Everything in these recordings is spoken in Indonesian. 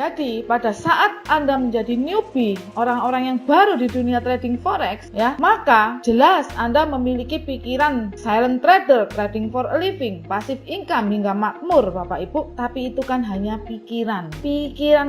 Jadi pada saat Anda menjadi newbie, orang-orang yang baru di dunia trading forex ya, maka jelas Anda memiliki pikiran silent trader, trading for a living, passive income hingga makmur Bapak Ibu, tapi itu kan hanya pikiran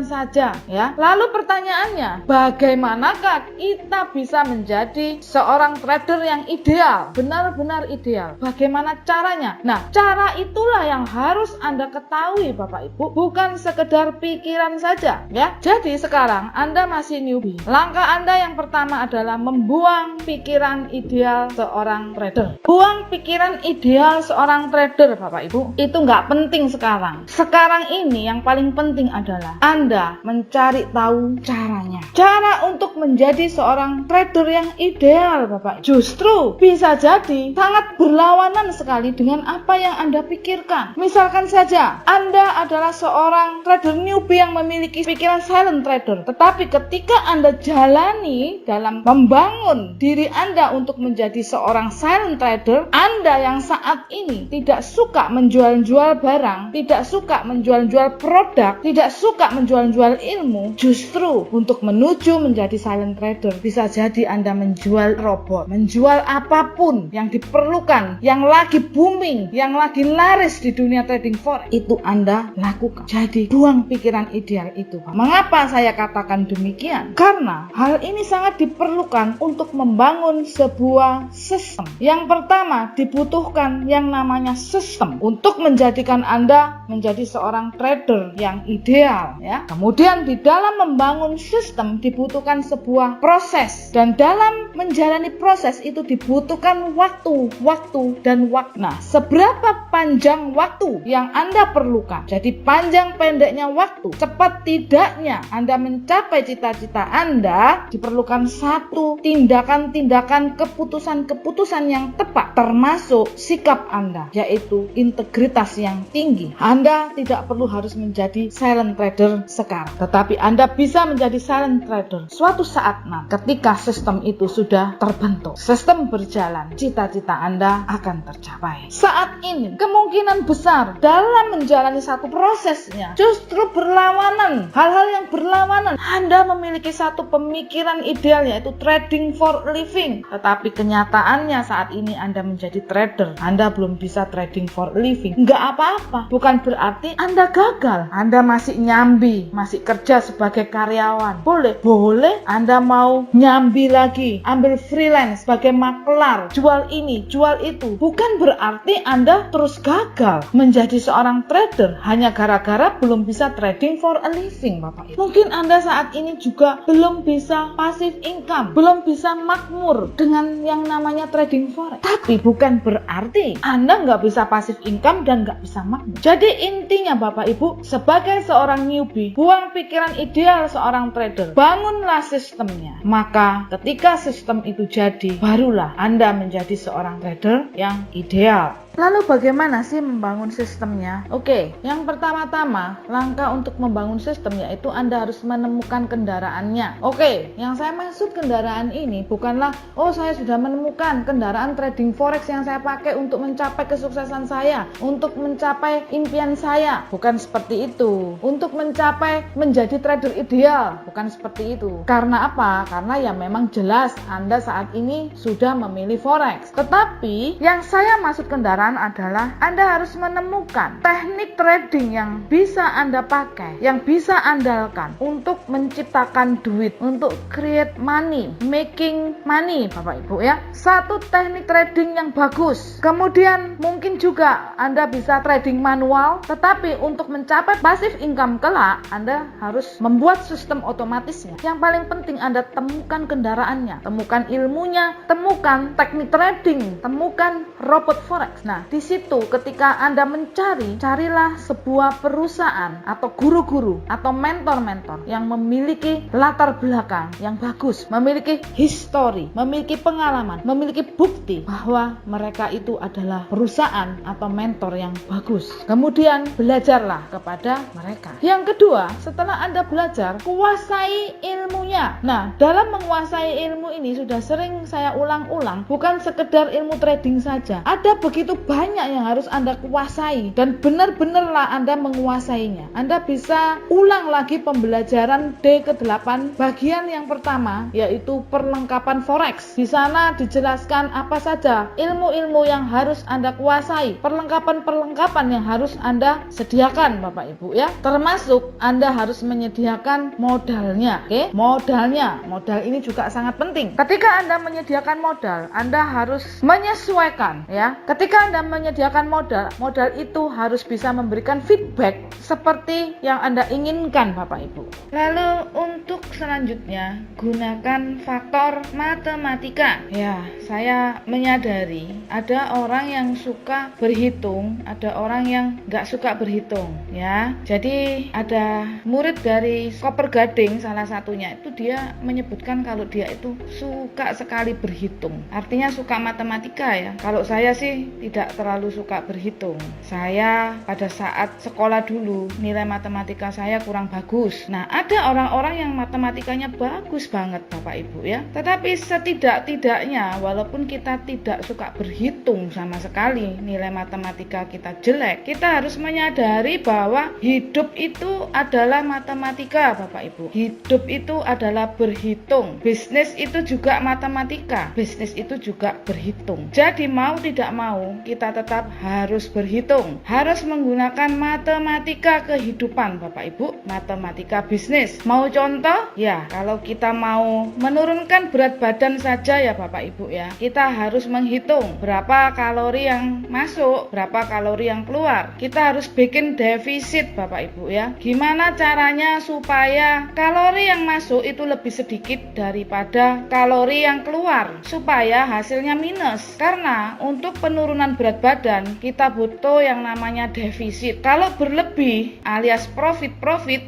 saja ya. Lalu pertanyaannya, bagaimanakah kita bisa menjadi seorang trader yang ideal, benar-benar ideal? Bagaimana caranya? Nah, cara itulah yang harus Anda ketahui Bapak Ibu, bukan sekedar pikiran saja ya. Jadi sekarang Anda masih newbie. Langkah Anda yang pertama adalah membuang pikiran ideal seorang trader. Buang pikiran ideal seorang trader Bapak Ibu, itu nggak penting sekarang. Sekarang ini yang paling penting adalah Anda mencari tahu caranya. Cara untuk menjadi seorang trader yang ideal Bapak Ibu, justru bisa jadi sangat berlawanan sekali dengan apa yang Anda pikirkan. Misalkan saja Anda adalah seorang trader newbie yang memiliki pikiran silent trader, tetapi ketika Anda jalani dalam membangun diri Anda untuk menjadi seorang silent trader, Anda yang saat ini tidak suka menjual-jual barang, tidak suka menjual-jual produk, tidak suka menjual-jual ilmu, justru untuk menuju menjadi silent trader bisa jadi Anda menjual robot, menjual apapun yang diperlukan, yang lagi booming, yang lagi laris di dunia trading forex, itu Anda lakukan. Jadi buang pikiran ideal itu. Mengapa saya katakan demikian? Karena hal ini sangat diperlukan untuk membangun sebuah sistem. Yang pertama, dibutuhkan yang namanya sistem untuk menjadikan Anda menjadi seorang trader yang ideal ya. Kemudian di dalam membangun sistem dibutuhkan sebuah proses, dan dalam menjalani proses itu dibutuhkan waktu. Nah, seberapa panjang waktu yang Anda perlukan? Jadi panjang pendeknya waktu, cepat tidaknya Anda mencapai cita-cita Anda, diperlukan satu tindakan-tindakan, keputusan-keputusan yang tepat, termasuk sikap Anda, yaitu integritas yang tinggi. Anda tidak perlu harus menjadi silent trader sekarang, tetapi Anda bisa menjadi silent trader suatu saat nanti ketika sistem itu sudah terbentuk, sistem berjalan, cita-cita Anda akan tercapai. Saat ini kemungkinan besar dalam menjalani satu prosesnya justru berlawanan, hal-hal yang berlawanan. Anda memiliki satu pemikiran ideal yaitu trading for a living, tetapi kenyataannya saat ini Anda menjadi trader, Anda belum bisa trading for a living. Nggak apa-apa, bukan berarti Anda gagal. Anda masih nyambi, masih kerja sebagai karyawan, boleh Anda mau nyambi lagi, ambil freelance sebagai makelar, jual ini, jual itu, bukan berarti Anda terus gagal menjadi seorang trader hanya gara-gara belum bisa trading for a living Bapak Ibu. Mungkin Anda saat ini juga belum bisa passive income, belum bisa makmur dengan yang namanya trading forex, tapi bukan berarti Anda nggak bisa passive income dan nggak bisa makmur. Jadi intinya Bapak Ibu, sebagai seorang newbie, buang pikiran ideal seorang trader, bangunlah sistemnya. Maka ketika sistem itu jadi, barulah Anda menjadi seorang trader yang ideal. Lalu bagaimana sih membangun sistemnya? Oke, yang pertama-tama langkah untuk membangun sistem yaitu Anda harus menemukan kendaraannya. Oke, yang saya maksud kendaraan ini bukanlah saya sudah menemukan kendaraan trading forex yang saya pakai untuk mencapai kesuksesan saya, untuk mencapai impian saya. Bukan seperti itu. Untuk mencapai menjadi trader ideal, bukan seperti itu. Karena apa? Karena ya memang jelas Anda saat ini sudah memilih forex. Tetapi yang saya maksud kendaraan adalah Anda harus menemukan teknik trading yang bisa Anda pakai, yang bisa andalkan untuk menciptakan duit, untuk create money, making money Bapak Ibu ya. Satu teknik trading yang bagus. Kemudian mungkin juga Anda bisa trading manual, tetapi untuk mencapai passive income kelak Anda harus membuat sistem otomatisnya. Yang paling penting Anda temukan kendaraannya, temukan ilmunya, temukan teknik trading, temukan robot forex. Nah, di situ ketika Anda mencari, carilah sebuah perusahaan atau guru-guru atau mentor-mentor yang memiliki latar belakang yang bagus, memiliki history, memiliki pengalaman, memiliki bukti bahwa mereka itu adalah perusahaan atau mentor yang bagus. Kemudian belajarlah kepada mereka. Yang kedua, setelah Anda belajar, kuasai ilmunya. Nah, dalam menguasai ilmu ini sudah sering saya ulang-ulang, bukan sekedar ilmu trading saja. Ada begitu banyak yang harus Anda kuasai dan benar-benarlah Anda menguasainya. Anda bisa ulang lagi pembelajaran D ke-8 bagian yang pertama, yaitu perlengkapan forex. Di sana dijelaskan apa saja ilmu-ilmu yang harus Anda kuasai, perlengkapan-perlengkapan yang harus Anda sediakan Bapak Ibu ya. Termasuk Anda harus menyediakan modalnya. Oke? Modal ini juga sangat penting. Ketika Anda menyediakan modal, Anda harus menyesuaikan ya. Ketika Anda menyediakan modal itu harus bisa memberikan feedback seperti yang Anda inginkan Bapak Ibu. Lalu untuk selanjutnya, gunakan faktor matematika. Ya, saya menyadari ada orang yang suka berhitung, ada orang yang nggak suka berhitung ya. Jadi ada murid dari Koper Gading salah satunya itu dia menyebutkan kalau dia itu suka sekali berhitung. Artinya suka matematika ya. Kalau saya sih tidak terlalu suka berhitung. Saya pada saat sekolah dulu nilai matematika saya kurang bagus. Nah, ada orang-orang yang matematikanya bagus banget Bapak Ibu ya. Tetapi setidak-tidaknya walaupun kita tidak suka berhitung sama sekali, nilai matematika kita jelek, kita harus menyadari bahwa hidup itu adalah matematika Bapak Ibu. Hidup itu adalah berhitung. Bisnis itu juga matematika. Bisnis itu juga berhitung. Jadi mau tidak mau kita tetap harus berhitung. Harus menggunakan matematika kehidupan Bapak Ibu. Matematika bisnis. Mau contoh? Ya, kalau kita mau menurunkan berat badan saja ya Bapak Ibu ya. Kita harus menghitung berapa kalori yang masuk, berapa kalori yang keluar. Kita harus bikin defisit Bapak Ibu ya. Gimana caranya supaya kalori yang masuk itu lebih sedikit daripada kalori yang keluar supaya hasilnya minus. Karena untuk penurunan berat badan kita butuh yang namanya defisit. Kalau berlebih alias profit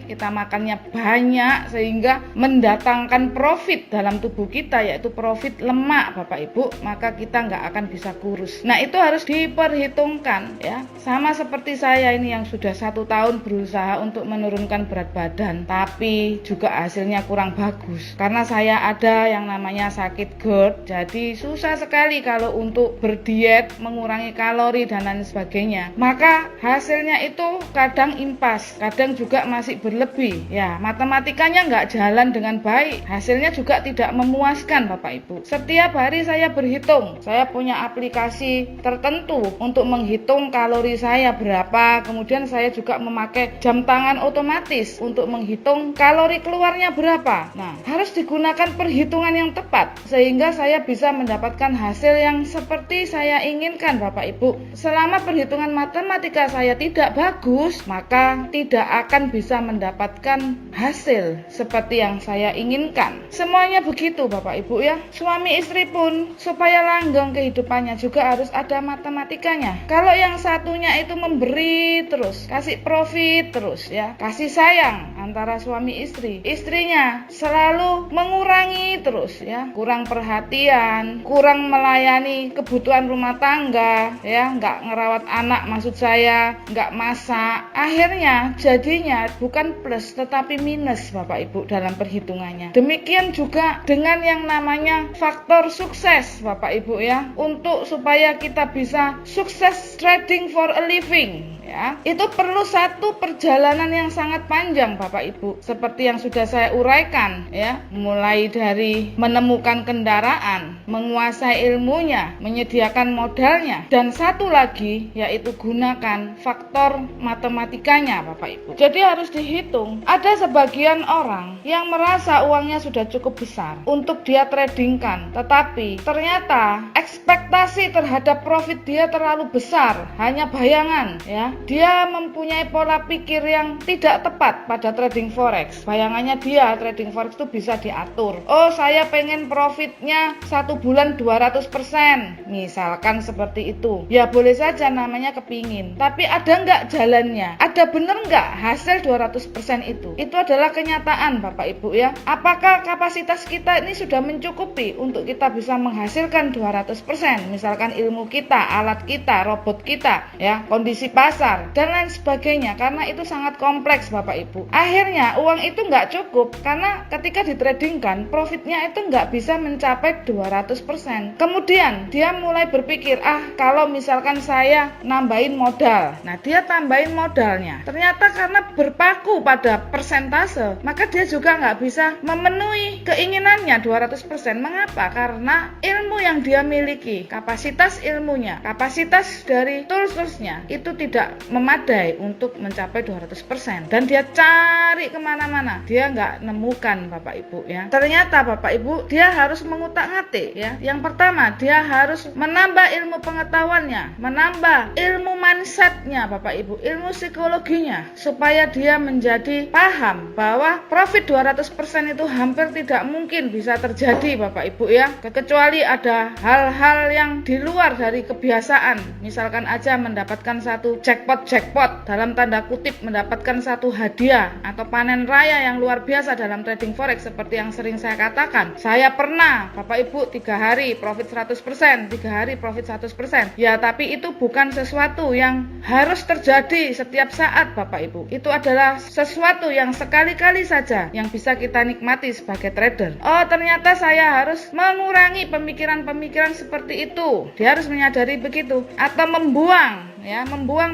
kita makannya banyak sehingga mendatangkan profit dalam tubuh kita, yaitu profit lemak Bapak Ibu, maka kita nggak akan bisa kurus. Nah, itu harus diperhitungkan ya. Sama seperti saya ini yang sudah 1 tahun berusaha untuk menurunkan berat badan, tapi juga hasilnya kurang bagus karena saya ada yang namanya sakit GERD. Jadi susah sekali kalau untuk berdiet, mengurangi kalori dan lain sebagainya. Maka hasilnya itu kadang impas, kadang juga masih berlebih ya. Matematikanya nggak jalan dengan baik, hasilnya juga tidak memuaskan Bapak Ibu. Setiap hari saya berhitung, saya punya aplikasi tertentu untuk menghitung kalori saya berapa. Kemudian saya juga memakai jam tangan otomatis untuk menghitung kalori keluarnya berapa. Nah, harus digunakan perhitungan yang tepat sehingga saya bisa mendapatkan hasil yang seperti saya inginkan Bapak Ibu. Selama perhitungan matematika saya tidak bagus, maka tidak akan bisa mendapatkan hasil seperti yang saya inginkan. Semuanya begitu Bapak Ibu ya. Suami istri pun supaya langgeng kehidupannya juga harus ada matematikanya. Kalau yang satunya itu memberi terus, kasih profit terus ya, kasih sayang antara suami istri, istrinya selalu mengurangi terus ya, kurang perhatian, kurang melayani kebutuhan rumah tangga ya, nggak ngerawat anak maksud saya, nggak masak, akhirnya jadinya bukan plus tetapi minus Bapak Ibu dalam perhitungannya. Demikian juga dengan yang namanya faktor sukses Bapak Ibu ya, untuk supaya kita bisa sukses trading for a living ya, itu perlu satu perjalanan yang sangat panjang Bapak Ibu, seperti yang sudah saya uraikan ya, mulai dari menemukan kendaraan, menguasai ilmunya, menyediakan modalnya, dan satu lagi yaitu gunakan faktor matematikanya Bapak Ibu. Jadi harus dihitung. Ada sebagian orang yang merasa uangnya sudah cukup besar untuk dia tradingkan, tetapi ternyata ekspektasi terhadap profit dia terlalu besar, hanya bayangan ya. Dia mempunyai pola pikir yang tidak tepat pada trading forex. Bayangannya dia trading forex itu bisa diatur. Oh, saya pengen profitnya 1 bulan 200%, misalkan seperti itu. Ya boleh saja namanya kepingin, tapi ada nggak jalannya? Ada bener nggak hasil 200% itu? Itu adalah kenyataan Bapak Ibu ya. Apakah kapasitas kita ini sudah mencukupi untuk kita bisa menghasilkan 200%? Misalkan ilmu kita, alat kita, robot kita ya, kondisi pasar dan lain sebagainya, karena itu sangat kompleks Bapak Ibu. akhirnya uang itu nggak cukup karena ketika ditradingkan profitnya itu nggak bisa mencapai 200%. Kemudian dia mulai berpikir, kalau misalkan saya nambahin modal, nah dia tambahin modalnya, ternyata karena berpaku pada persentase, maka dia juga nggak bisa memenuhi keinginannya 200%. Mengapa? Karena ilmu yang dia miliki, kapasitas ilmunya, kapasitas dari tools-toolsnya itu tidak memadai untuk mencapai 200%, dan dia cari kemana-mana, dia nggak nemukan Bapak Ibu ya. Ternyata Bapak Ibu, dia harus mengutak-atik ya. Yang pertama, dia harus menambah ilmu pengetahuannya, menambah ilmu mindsetnya Bapak Ibu, ilmu psikologinya, supaya dia menjadi paham bahwa profit 200% itu hampir tidak mungkin bisa terjadi Bapak Ibu ya, kecuali ada hal-hal yang di luar dari kebiasaan. Misalkan aja mendapatkan satu jackpot dalam tanda kutip, mendapatkan satu hadiah atau panen raya yang luar biasa dalam trading forex. Seperti yang sering saya katakan, saya pernah Bapak Ibu 3 hari profit 100%, 3 hari profit 100%. Ya, tapi itu bukan sesuatu yang harus terjadi setiap saat Bapak Ibu. Itu adalah sesuatu yang sekali-kali saja yang bisa kita nikmati sebagai trader. Oh, ternyata saya harus mengurangi pemikiran-pemikiran seperti itu. Dia harus menyadari begitu, atau membuang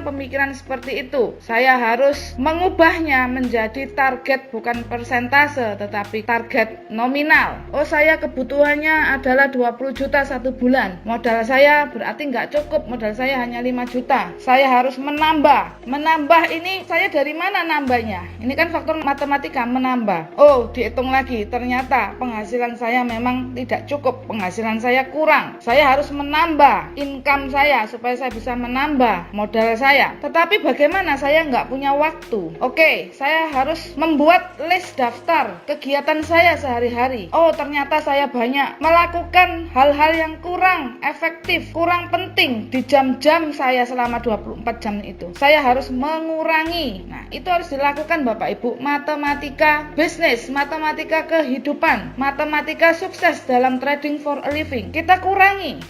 pemikiran seperti itu. Saya harus mengubahnya menjadi target bukan persentase tetapi target nominal. Oh, saya kebutuhannya adalah 20 juta satu bulan. Modal saya berarti nggak cukup, modal saya hanya 5 juta. Saya harus menambah. Menambah ini saya dari mana nambahnya? Ini kan faktor matematika, menambah. Oh, dihitung lagi, ternyata penghasilan saya memang tidak cukup, penghasilan saya kurang. Saya harus menambah income saya supaya saya bisa menambah modal saya. Tetapi bagaimana, saya nggak punya waktu. Oke, saya harus membuat list daftar kegiatan saya sehari-hari. Oh, ternyata saya banyak melakukan hal-hal yang kurang efektif, kurang penting di jam-jam saya selama 24 jam itu. Saya harus mengurangi. Nah, itu harus dilakukan Bapak Ibu. Matematika bisnis, matematika kehidupan, matematika sukses dalam trading for a living. Kita kurangi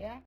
ya.